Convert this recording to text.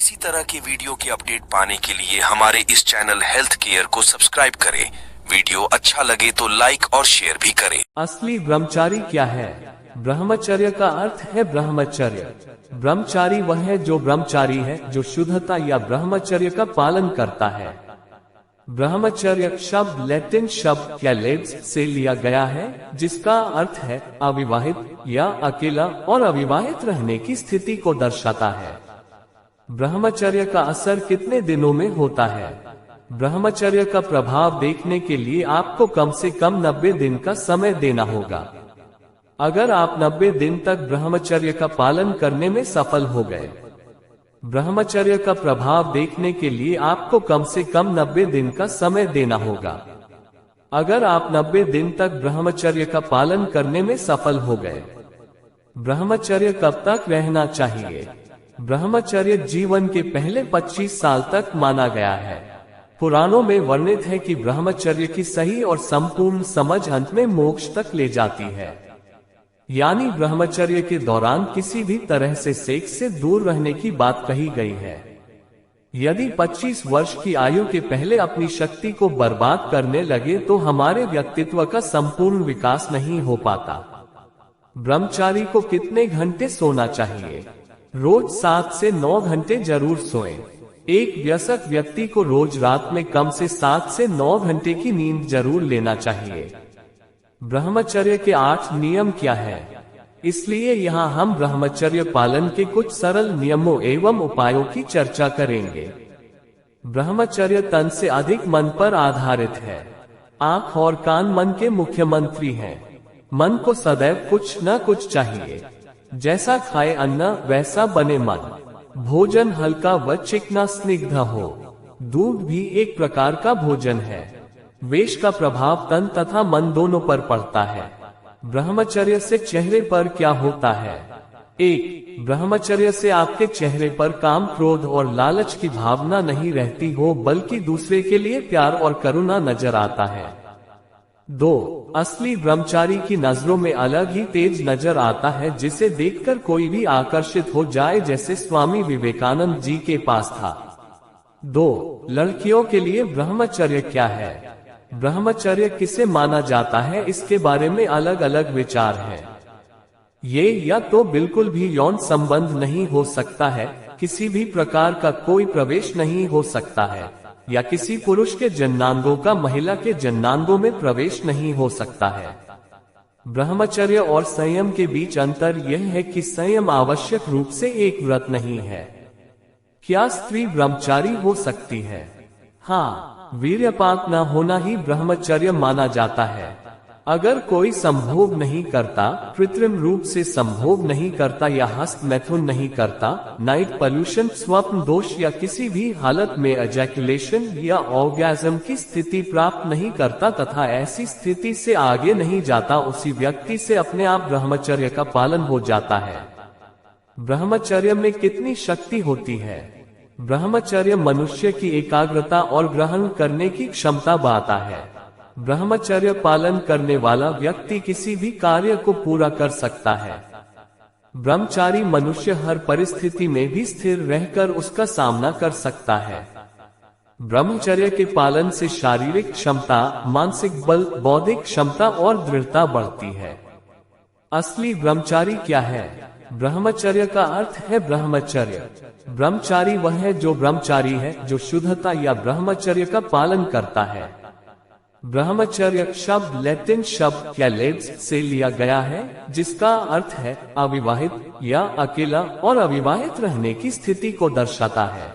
इसी तरह के वीडियो के अपडेट पाने के लिए हमारे इस चैनल हेल्थ केयर को सब्सक्राइब करें। वीडियो अच्छा लगे तो लाइक और शेयर भी करें। असली ब्रह्मचारी क्या है? ब्रह्मचर्य का अर्थ है ब्रह्मचर्य। ब्रह्मचारी वह है जो ब्रह्मचारी है, जो शुद्धता या ब्रह्मचर्य का पालन करता है। ब्रह्मचर्य शब्द लैटिन शब्द कैलेब्स से लिया गया है, जिसका अर्थ है अविवाहित या अकेला और अविवाहित रहने की स्थिति को दर्शाता है। ब्रह्मचर्य का असर कितने दिनों में होता है? ब्रह्मचर्य का प्रभाव देखने के लिए आपको कम से कम 90 दिन का समय देना होगा। अगर आप 90 दिन तक ब्रह्मचर्य का पालन करने में सफल हो गए, ब्रह्मचर्य का प्रभाव देखने के लिए आपको कम से कम 90 दिन का समय देना होगा। अगर आप 90 दिन तक ब्रह्मचर्य का पालन करने में सफल हो गए, ब्रह्मचर्य कब तक रहना चाहिए? ब्रह्मचर्य जीवन के पहले 25 साल तक माना गया है। पुराणों में वर्णित है कि ब्रह्मचर्य की सही और संपूर्ण समझ अंत में मोक्ष तक ले जाती है। यानी ब्रह्मचर्य के दौरान किसी भी तरह से सेक्स से दूर रहने की बात कही गई है। यदि 25 वर्ष की आयु के पहले अपनी शक्ति को बर्बाद करने लगे तो हमारे व्यक्तित्व का संपूर्ण विकास नहीं हो पाता। ब्रह्मचारी को कितने घंटे सोना चाहिए? रोज 7 से 9 घंटे जरूर सोएं। एक वयस्क व्यक्ति को रोज रात में कम से 7 से 9 घंटे की नींद जरूर लेना चाहिए। ब्रह्मचर्य के 8 नियम क्या है? इसलिए यहाँ हम ब्रह्मचर्य पालन के कुछ सरल नियमों एवं उपायों की चर्चा करेंगे। ब्रह्मचर्य तन से अधिक मन पर आधारित है। आँख और कान मन के मुख्य मंत्री हैं। मन को सदैव कुछ न कुछ चाहिए। जैसा खाए अन्न वैसा बने मन। भोजन हल्का व चिकना स्निग्ध हो। दूध भी एक प्रकार का भोजन है। वेश का प्रभाव तन तथा मन दोनों पर पड़ता है। ब्रह्मचर्य से चेहरे पर क्या होता है? 1. ब्रह्मचर्य से आपके चेहरे पर काम, क्रोध और लालच की भावना नहीं रहती हो, बल्कि दूसरे के लिए प्यार और करुणा नजर आता है। 2. असली ब्रह्मचारी की नजरों में अलग ही तेज नजर आता है, जिसे देखकर कोई भी आकर्षित हो जाए, जैसे स्वामी विवेकानंद जी के पास था। 2. लड़कियों के लिए ब्रह्मचर्य क्या है? ब्रह्मचर्य किसे माना जाता है, इसके बारे में अलग अलग विचार हैं। ये या तो बिल्कुल भी यौन संबंध नहीं हो सकता है, किसी भी प्रकार का कोई प्रवेश नहीं हो सकता है, या किसी पुरुष के जननांगों का महिला के जननांगों में प्रवेश नहीं हो सकता है। ब्रह्मचर्य और संयम के बीच अंतर यह है कि संयम आवश्यक रूप से एक व्रत नहीं है। क्या स्त्री ब्रह्मचारी हो सकती है? हाँ, वीर्यपात न होना ही ब्रह्मचर्य माना जाता है। अगर कोई संभोग नहीं करता, कृत्रिम रूप से संभोग नहीं करता या हस्त मैथुन नहीं करता, नाइट पॉल्यूशन, स्वप्न दोष या किसी भी हालत में एजैकुलेशन या ऑर्गेज्म की स्थिति प्राप्त नहीं करता तथा ऐसी स्थिति से आगे नहीं जाता, उसी व्यक्ति से अपने आप ब्रह्मचर्य का पालन हो जाता है। ब्रह्मचर्य में कितनी शक्ति होती है? ब्रह्मचर्य मनुष्य की एकाग्रता और ग्रहण करने की क्षमता बढ़ाता है। ब्रह्मचर्य पालन करने वाला व्यक्ति किसी भी कार्य को पूरा कर सकता है। ब्रह्मचारी मनुष्य हर परिस्थिति में भी स्थिर रहकर उसका सामना कर सकता है। ब्रह्मचर्य के पालन से शारीरिक क्षमता, मानसिक बल, बौद्धिक क्षमता और दृढ़ता बढ़ती है। असली ब्रह्मचारी क्या है? ब्रह्मचर्य का अर्थ है ब्रह्मचर्य। ब्रह्मचारी वह है जो ब्रह्मचारी है, जो शुद्धता या ब्रह्मचर्य का पालन करता है। ब्रह्मचर्य शब्द लैटिन शब्द कैलेब्स से लिया गया है, जिसका अर्थ है अविवाहित या अकेला और अविवाहित रहने की स्थिति को दर्शाता है।